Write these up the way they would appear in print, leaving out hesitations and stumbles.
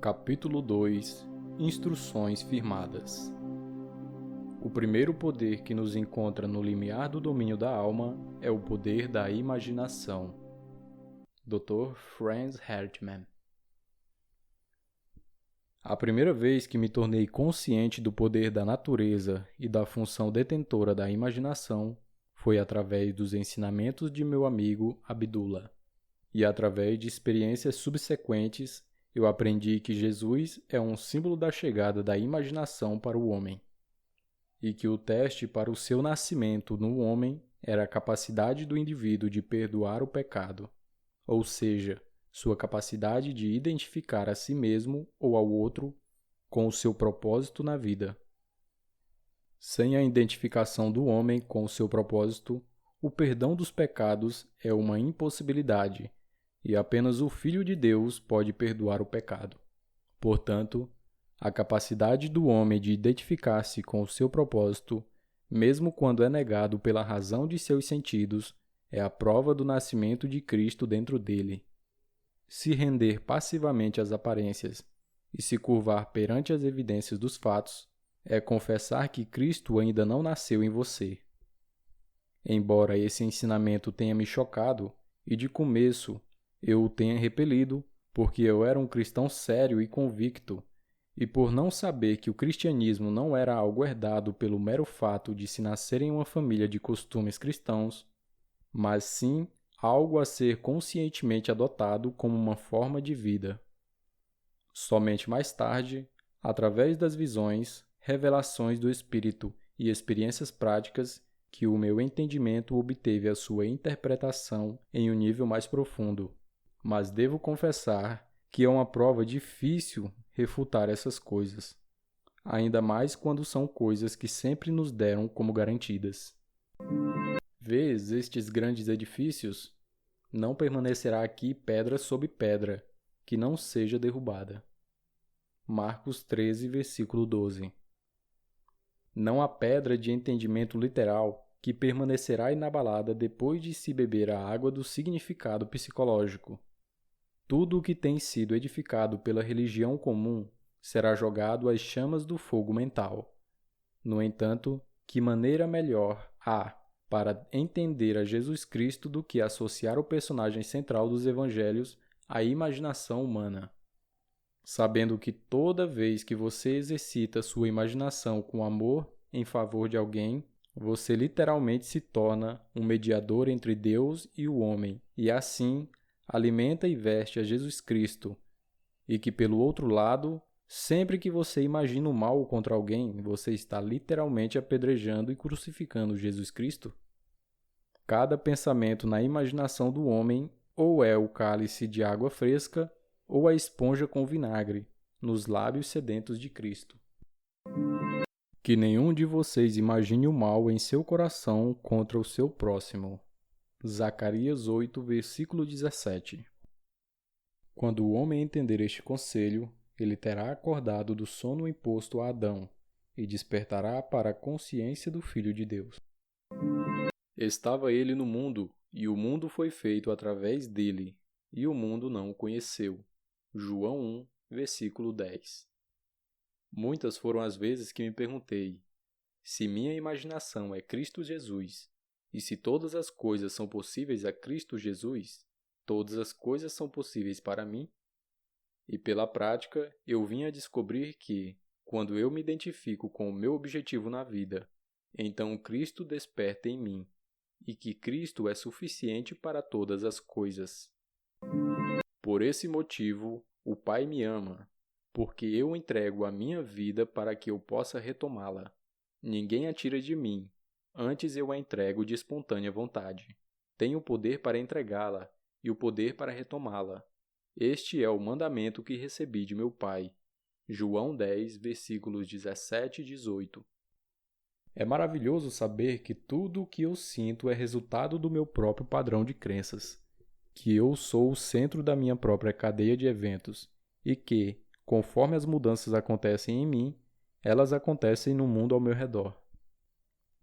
Capítulo 2 Instruções firmadas. O primeiro poder que nos encontra no limiar do domínio da alma é o poder da imaginação. Dr. Franz Hartmann. A primeira vez que me tornei consciente do poder da natureza e da função detentora da imaginação foi através dos ensinamentos de meu amigo Abdullah. E através de experiências subsequentes, eu aprendi que Jesus é um símbolo da chegada da imaginação para o homem, e que o teste para o seu nascimento no homem era a capacidade do indivíduo de perdoar o pecado, ou seja, sua capacidade de identificar a si mesmo ou ao outro com o seu propósito na vida. Sem a identificação do homem com o seu propósito, o perdão dos pecados é uma impossibilidade, e apenas o Filho de Deus pode perdoar o pecado. Portanto, a capacidade do homem de identificar-se com o seu propósito, mesmo quando é negado pela razão de seus sentidos, é a prova do nascimento de Cristo dentro dele. Se render passivamente às aparências e se curvar perante as evidências dos fatos, é confessar que Cristo ainda não nasceu em você. Embora esse ensinamento tenha me chocado, e de começo eu o tenha repelido, porque eu era um cristão sério e convicto, e por não saber que o cristianismo não era algo herdado pelo mero fato de se nascer em uma família de costumes cristãos, mas sim algo a ser conscientemente adotado como uma forma de vida. Somente mais tarde, através das visões, revelações do Espírito e experiências práticas, que o meu entendimento obteve a sua interpretação em um nível mais profundo. Mas devo confessar que é uma prova difícil refutar essas coisas, ainda mais quando são coisas que sempre nos deram como garantidas. Vês estes grandes edifícios? Não permanecerá aqui pedra sobre pedra, que não seja derrubada. Marcos 13, versículo 12. Não há pedra de entendimento literal que permanecerá inabalada depois de se beber a água do significado psicológico. Tudo o que tem sido edificado pela religião comum será jogado às chamas do fogo mental. No entanto, que maneira melhor há para entender a Jesus Cristo do que associar o personagem central dos evangelhos à imaginação humana? Sabendo que toda vez que você exercita sua imaginação com amor em favor de alguém, você literalmente se torna um mediador entre Deus e o homem, e assim alimenta e veste a Jesus Cristo, e que, pelo outro lado, sempre que você imagina o mal contra alguém, você está literalmente apedrejando e crucificando Jesus Cristo? Cada pensamento na imaginação do homem ou é o cálice de água fresca ou a esponja com vinagre nos lábios sedentos de Cristo. Que nenhum de vocês imagine o mal em seu coração contra o seu próximo. Zacarias 8, versículo 17. Quando o homem entender este conselho, ele terá acordado do sono imposto a Adão e despertará para a consciência do Filho de Deus. Estava ele no mundo, e o mundo foi feito através dele, e o mundo não o conheceu. João 1, versículo 10. Muitas foram as vezes que me perguntei: se minha imaginação é Cristo Jesus, e se todas as coisas são possíveis a Cristo Jesus, todas as coisas são possíveis para mim? E pela prática, eu vim a descobrir que, quando eu me identifico com o meu objetivo na vida, então Cristo desperta em mim, e que Cristo é suficiente para todas as coisas. Por esse motivo, o Pai me ama, porque eu entrego a minha vida para que eu possa retomá-la. Ninguém a tira de mim, antes eu a entrego de espontânea vontade. Tenho o poder para entregá-la e o poder para retomá-la. Este é o mandamento que recebi de meu Pai. João 10, versículos 17 e 18. É maravilhoso saber que tudo o que eu sinto é resultado do meu próprio padrão de crenças, que eu sou o centro da minha própria cadeia de eventos e que, conforme as mudanças acontecem em mim, elas acontecem no mundo ao meu redor.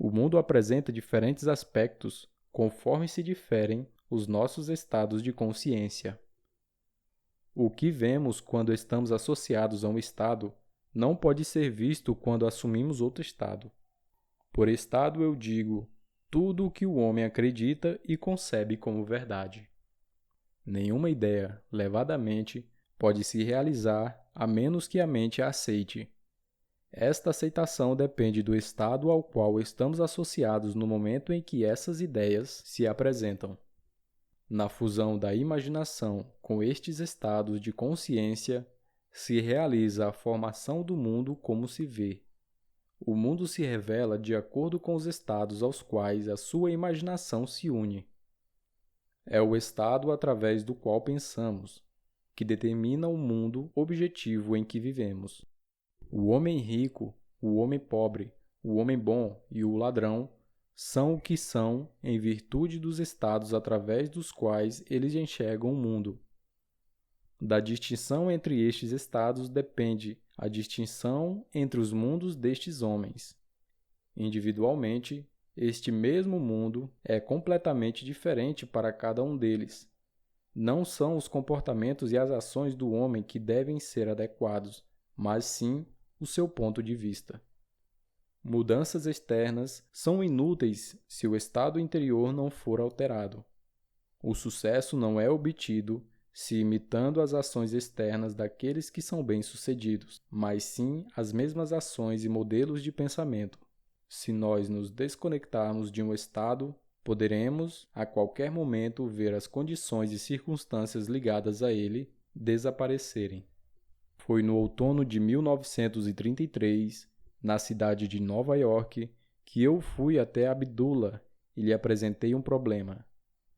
O mundo apresenta diferentes aspectos conforme se diferem os nossos estados de consciência. O que vemos quando estamos associados a um estado não pode ser visto quando assumimos outro estado. Por estado eu digo tudo o que o homem acredita e concebe como verdade. Nenhuma ideia, levada à mente, pode se realizar a menos que a mente a aceite. Esta aceitação depende do estado ao qual estamos associados no momento em que essas ideias se apresentam. Na fusão da imaginação com estes estados de consciência, se realiza a formação do mundo como se vê. O mundo se revela de acordo com os estados aos quais a sua imaginação se une. É o estado através do qual pensamos, que determina o mundo objetivo em que vivemos. O homem rico, o homem pobre, o homem bom e o ladrão são o que são em virtude dos estados através dos quais eles enxergam o mundo. Da distinção entre estes estados depende a distinção entre os mundos destes homens. Individualmente, este mesmo mundo é completamente diferente para cada um deles. Não são os comportamentos e as ações do homem que devem ser adequados, mas sim o seu ponto de vista. Mudanças externas são inúteis se o estado interior não for alterado. O sucesso não é obtido se imitando as ações externas daqueles que são bem-sucedidos, mas sim as mesmas ações e modelos de pensamento. Se nós nos desconectarmos de um estado, poderemos, a qualquer momento, ver as condições e circunstâncias ligadas a ele desaparecerem. Foi no outono de 1933, na cidade de Nova York, que eu fui até Abdullah e lhe apresentei um problema.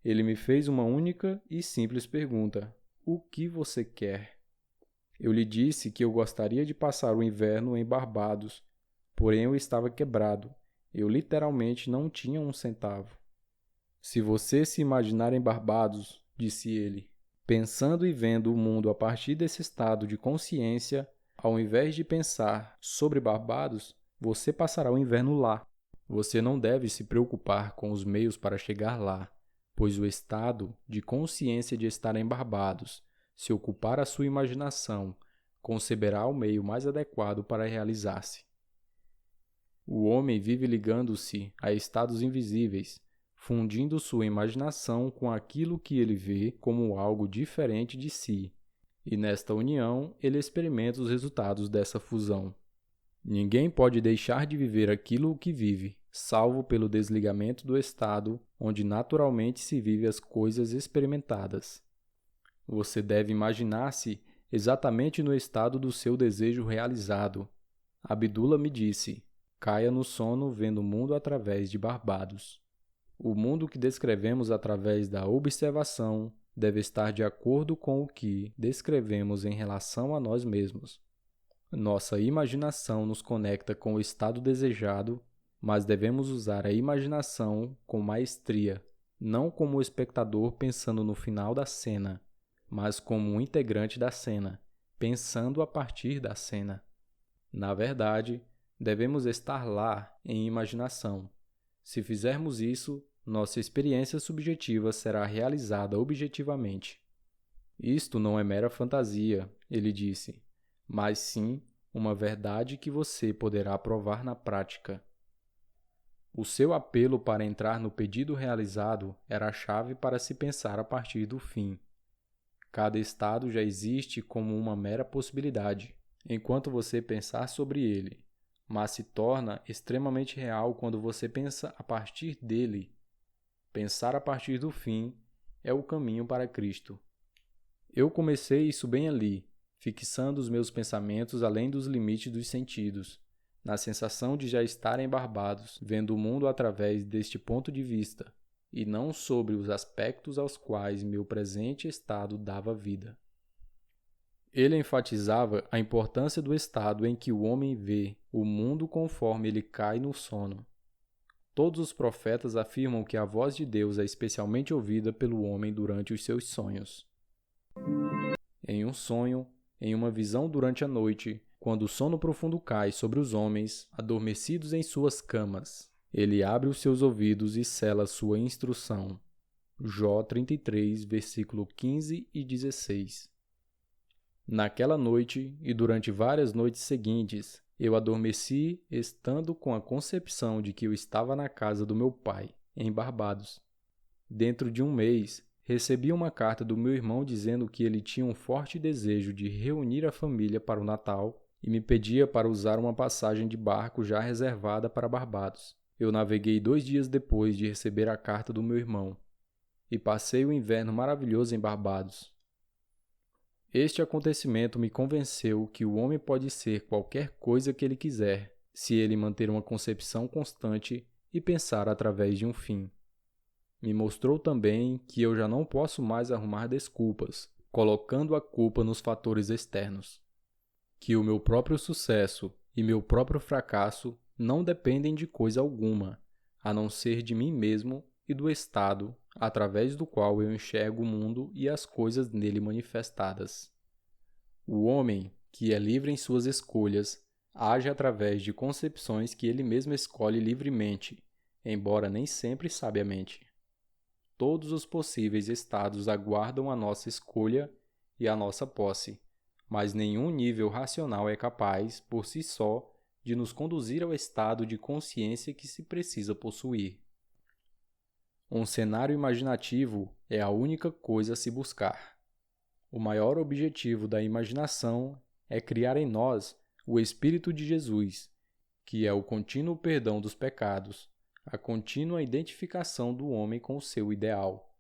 Ele me fez uma única e simples pergunta: o que você quer? Eu lhe disse que eu gostaria de passar o inverno em Barbados, porém eu estava quebrado. Eu literalmente não tinha um centavo. Se você se imaginar em Barbados, disse ele, pensando e vendo o mundo a partir desse estado de consciência, ao invés de pensar sobre Barbados, você passará o inverno lá. Você não deve se preocupar com os meios para chegar lá, pois o estado de consciência de estar em Barbados, se ocupar a sua imaginação, conceberá o meio mais adequado para realizar-se. O homem vive ligando-se a estados invisíveis, fundindo sua imaginação com aquilo que ele vê como algo diferente de si, e nesta união ele experimenta os resultados dessa fusão. Ninguém pode deixar de viver aquilo que vive, salvo pelo desligamento do estado onde naturalmente se vive as coisas experimentadas. Você deve imaginar-se exatamente no estado do seu desejo realizado. Abdullah me disse: caia no sono vendo o mundo através de Barbados. O mundo que descrevemos através da observação deve estar de acordo com o que descrevemos em relação a nós mesmos. Nossa imaginação nos conecta com o estado desejado, mas devemos usar a imaginação com maestria, não como o espectador pensando no final da cena, mas como um integrante da cena, pensando a partir da cena. Na verdade, devemos estar lá em imaginação. Se fizermos isso, nossa experiência subjetiva será realizada objetivamente. Isto não é mera fantasia, ele disse, mas sim uma verdade que você poderá provar na prática. O seu apelo para entrar no pedido realizado era a chave para se pensar a partir do fim. Cada estado já existe como uma mera possibilidade, enquanto você pensar sobre ele, mas se torna extremamente real quando você pensa a partir dele. Pensar a partir do fim é o caminho para Cristo. Eu comecei isso bem ali, fixando os meus pensamentos além dos limites dos sentidos, na sensação de já estar em Barbados, vendo o mundo através deste ponto de vista, e não sobre os aspectos aos quais meu presente estado dava vida. Ele enfatizava a importância do estado em que o homem vê o mundo conforme ele cai no sono. Todos os profetas afirmam que a voz de Deus é especialmente ouvida pelo homem durante os seus sonhos. Em um sonho, em uma visão durante a noite, quando o sono profundo cai sobre os homens, adormecidos em suas camas, ele abre os seus ouvidos e sela sua instrução. Jó 33, versículo 15 e 16. Naquela noite e durante várias noites seguintes, eu adormeci estando com a concepção de que eu estava na casa do meu pai, em Barbados. Dentro de um mês, recebi uma carta do meu irmão dizendo que ele tinha um forte desejo de reunir a família para o Natal e me pedia para usar uma passagem de barco já reservada para Barbados. Eu naveguei 2 dias depois de receber a carta do meu irmão e passei o inverno maravilhoso em Barbados. Este acontecimento me convenceu que o homem pode ser qualquer coisa que ele quiser, se ele manter uma concepção constante e pensar através de um fim. Me mostrou também que eu já não posso mais arrumar desculpas, colocando a culpa nos fatores externos. Que o meu próprio sucesso e meu próprio fracasso não dependem de coisa alguma, a não ser de mim mesmo e do estado através do qual eu enxergo o mundo e as coisas nele manifestadas. O homem, que é livre em suas escolhas, age através de concepções que ele mesmo escolhe livremente, embora nem sempre sabiamente. Todos os possíveis estados aguardam a nossa escolha e a nossa posse, mas nenhum nível racional é capaz, por si só, de nos conduzir ao estado de consciência que se precisa possuir. Um cenário imaginativo é a única coisa a se buscar. O maior objetivo da imaginação é criar em nós o Espírito de Jesus, que é o contínuo perdão dos pecados, a contínua identificação do homem com o seu ideal.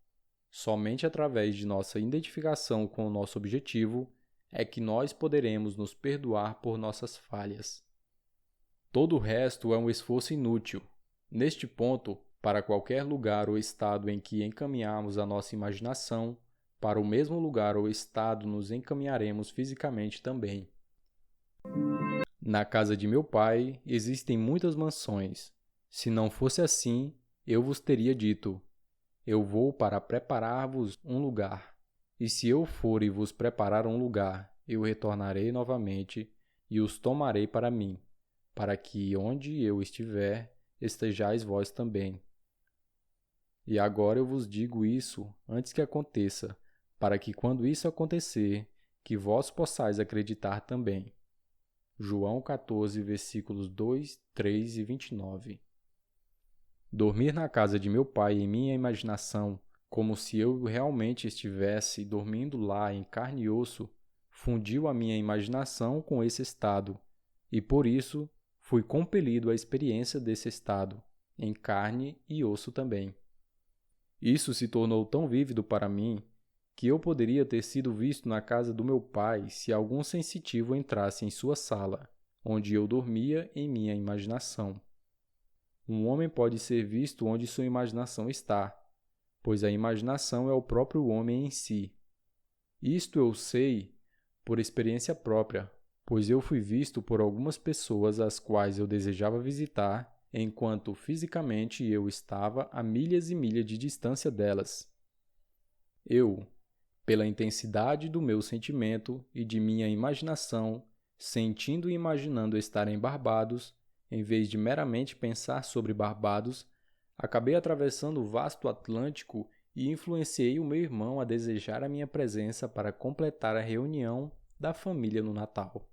Somente através de nossa identificação com o nosso objetivo é que nós poderemos nos perdoar por nossas falhas. Todo o resto é um esforço inútil. Neste ponto, para qualquer lugar ou estado em que encaminharmos a nossa imaginação, para o mesmo lugar ou estado nos encaminharemos fisicamente também. Na casa de meu pai existem muitas mansões. Se não fosse assim, eu vos teria dito: eu vou para preparar-vos um lugar. E se eu for e vos preparar um lugar, eu retornarei novamente e os tomarei para mim, para que onde eu estiver, estejais vós também. E agora eu vos digo isso antes que aconteça, para que quando isso acontecer, que vós possais acreditar também. João 14, versículos 2, 3 e 29. Dormir na casa de meu pai em minha imaginação, como se eu realmente estivesse dormindo lá em carne e osso, fundiu a minha imaginação com esse estado, e por isso fui compelido à experiência desse estado, em carne e osso também. Isso se tornou tão vívido para mim que eu poderia ter sido visto na casa do meu pai se algum sensitivo entrasse em sua sala, onde eu dormia em minha imaginação. Um homem pode ser visto onde sua imaginação está, pois a imaginação é o próprio homem em si. Isto eu sei por experiência própria, pois eu fui visto por algumas pessoas às quais eu desejava visitar, enquanto fisicamente eu estava a milhas e milhas de distância delas. Eu, pela intensidade do meu sentimento e de minha imaginação, sentindo e imaginando estar em Barbados, em vez de meramente pensar sobre Barbados, acabei atravessando o vasto Atlântico e influenciei o meu irmão a desejar a minha presença para completar a reunião da família no Natal.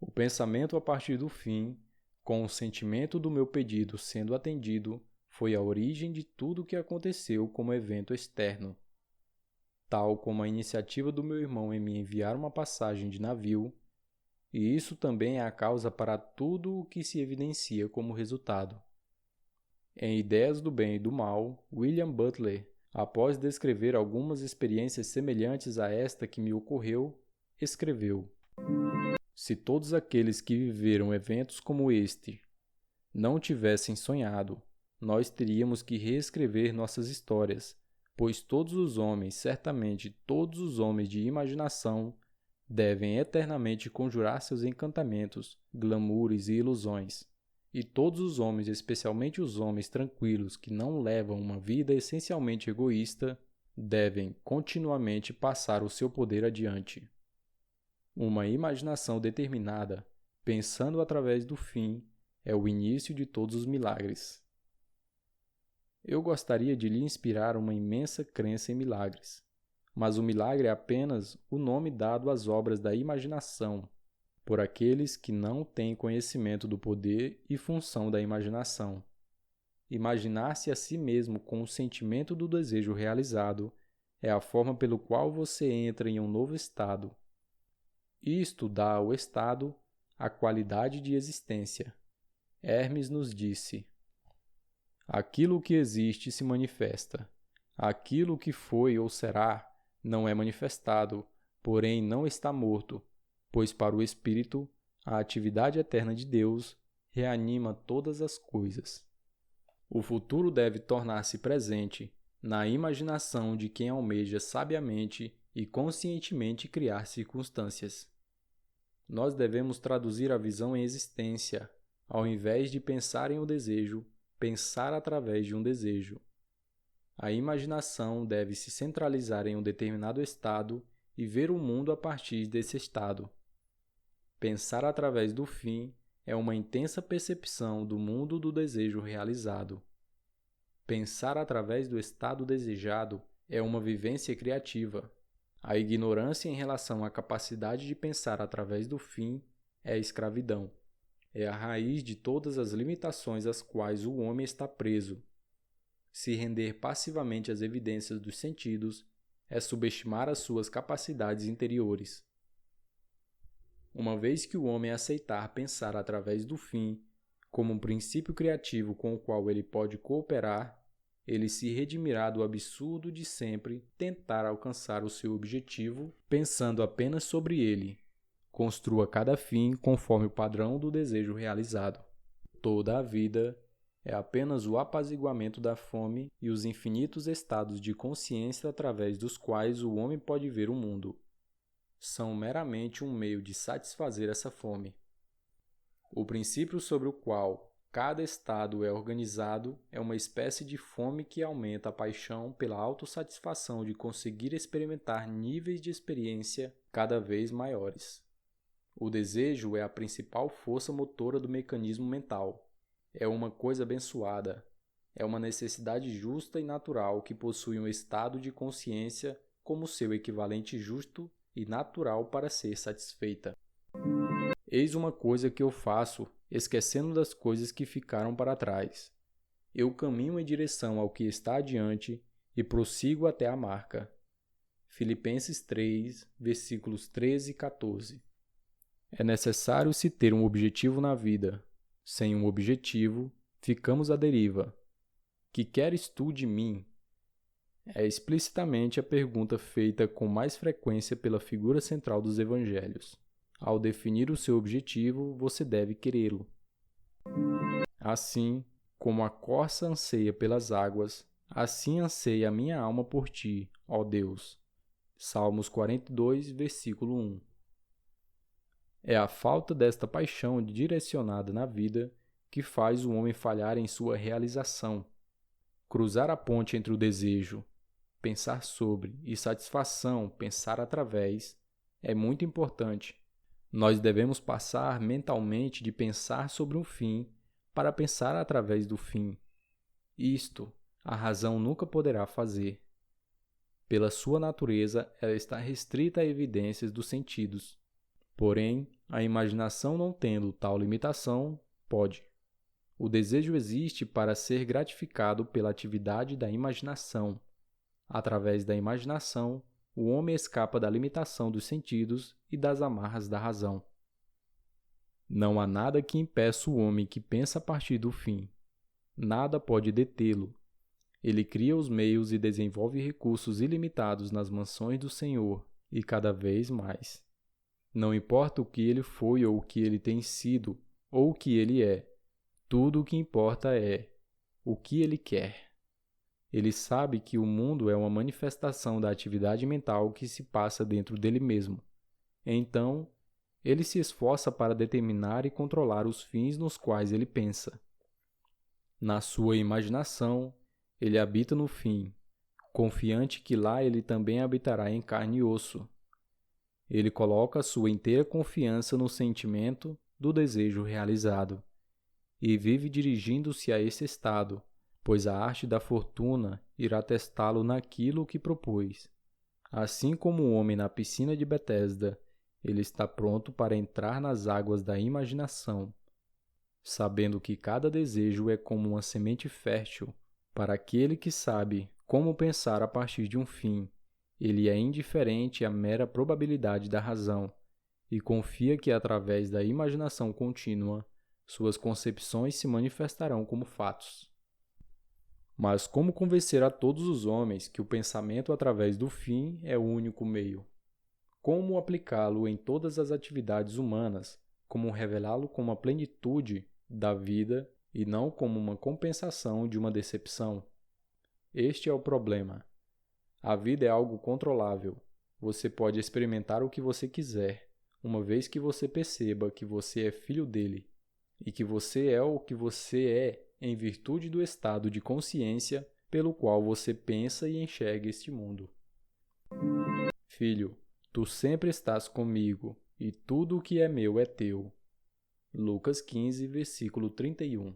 O pensamento a partir do fim, com o sentimento do meu pedido sendo atendido, foi a origem de tudo o que aconteceu como evento externo. Tal como a iniciativa do meu irmão em me enviar uma passagem de navio, e isso também é a causa para tudo o que se evidencia como resultado. Em Ideias do Bem e do Mal, William Butler, após descrever algumas experiências semelhantes a esta que me ocorreu, escreveu: se todos aqueles que viveram eventos como este não tivessem sonhado, nós teríamos que reescrever nossas histórias, pois todos os homens, certamente todos os homens de imaginação, devem eternamente conjurar seus encantamentos, glamoures e ilusões. E todos os homens, especialmente os homens tranquilos que não levam uma vida essencialmente egoísta, devem continuamente passar o seu poder adiante. Uma imaginação determinada, pensando através do fim, é o início de todos os milagres. Eu gostaria de lhe inspirar uma imensa crença em milagres. mas o milagre é apenas o nome dado às obras da imaginação, por aqueles que não têm conhecimento do poder e função da imaginação. Imaginar-se a si mesmo com o sentimento do desejo realizado é a forma pelo qual você entra em um novo estado. Isto dá ao estado a qualidade de existência. Hermes nos disse: aquilo que existe se manifesta. Aquilo que foi ou será não é manifestado, porém não está morto, pois para o espírito a atividade eterna de Deus reanima todas as coisas. O futuro deve tornar-se presente na imaginação de quem almeja sabiamente e conscientemente criar circunstâncias. Nós devemos traduzir a visão em existência, ao invés de pensar em um desejo, pensar através de um desejo. A imaginação deve se centralizar em um determinado estado e ver o mundo a partir desse estado. Pensar através do fim é uma intensa percepção do mundo do desejo realizado. Pensar através do estado desejado é uma vivência criativa. A ignorância em relação à capacidade de pensar através do fim é escravidão. É a raiz de todas as limitações às quais o homem está preso. Se render passivamente às evidências dos sentidos é subestimar as suas capacidades interiores. Uma vez que o homem aceitar pensar através do fim, como um princípio criativo com o qual ele pode cooperar, ele se redimirá do absurdo de sempre tentar alcançar o seu objetivo pensando apenas sobre ele. Construa cada fim conforme o padrão do desejo realizado. Toda a vida é apenas o apaziguamento da fome e os infinitos estados de consciência através dos quais o homem pode ver o mundo. São meramente um meio de satisfazer essa fome. O princípio sobre o qual cada estado é organizado é uma espécie de fome que aumenta a paixão pela autossatisfação de conseguir experimentar níveis de experiência cada vez maiores. O desejo é a principal força motora do mecanismo mental. É uma coisa abençoada. É uma necessidade justa e natural que possui um estado de consciência como seu equivalente justo e natural para ser satisfeita. Eis uma coisa que eu faço, esquecendo das coisas que ficaram para trás. Eu caminho em direção ao que está adiante e prossigo até a marca. Filipenses 3, versículos 13 e 14. É necessário se ter um objetivo na vida. Sem um objetivo, ficamos à deriva. Que queres tu de mim? É explicitamente a pergunta feita com mais frequência pela figura central dos evangelhos. Ao definir o seu objetivo, você deve querê-lo. Assim como a corça anseia pelas águas, assim anseia a minha alma por ti, ó Deus. Salmos 42, versículo 1. É a falta desta paixão direcionada na vida que faz o homem falhar em sua realização. Cruzar a ponte entre o desejo, pensar sobre, e satisfação, pensar através, é muito importante. Nós devemos passar mentalmente de pensar sobre um fim para pensar através do fim. Isto, a razão nunca poderá fazer. Pela sua natureza, ela está restrita a evidências dos sentidos. Porém, a imaginação, não tendo tal limitação, pode. O desejo existe para ser gratificado pela atividade da imaginação. Através da imaginação, o homem escapa da limitação dos sentidos e das amarras da razão. Não há nada que impeça o homem que pensa a partir do fim. Nada pode detê-lo. Ele cria os meios e desenvolve recursos ilimitados nas mansões do Senhor, e cada vez mais. Não importa o que ele foi ou o que ele tem sido, ou o que ele é. Tudo o que importa é o que ele quer. Ele sabe que o mundo é uma manifestação da atividade mental que se passa dentro dele mesmo. Então, ele se esforça para determinar e controlar os fins nos quais ele pensa. Na sua imaginação, ele habita no fim, confiante que lá ele também habitará em carne e osso. Ele coloca sua inteira confiança no sentimento do desejo realizado e vive dirigindo-se a esse estado, pois a arte da fortuna irá testá-lo naquilo que propôs. Assim como o homem na piscina de Betesda, ele está pronto para entrar nas águas da imaginação, sabendo que cada desejo é como uma semente fértil para aquele que sabe como pensar a partir de um fim. Ele é indiferente à mera probabilidade da razão e confia que, através da imaginação contínua, suas concepções se manifestarão como fatos. Mas como convencer a todos os homens que o pensamento através do fim é o único meio? Como aplicá-lo em todas as atividades humanas, como revelá-lo como a plenitude da vida e não como uma compensação de uma decepção? Este é o problema. A vida é algo controlável. Você pode experimentar o que você quiser, uma vez que você perceba que você é filho dele e que você é o que você é em virtude do estado de consciência pelo qual você pensa e enxerga este mundo. Filho, tu sempre estás comigo, e tudo o que é meu é teu. Lucas 15, versículo 31.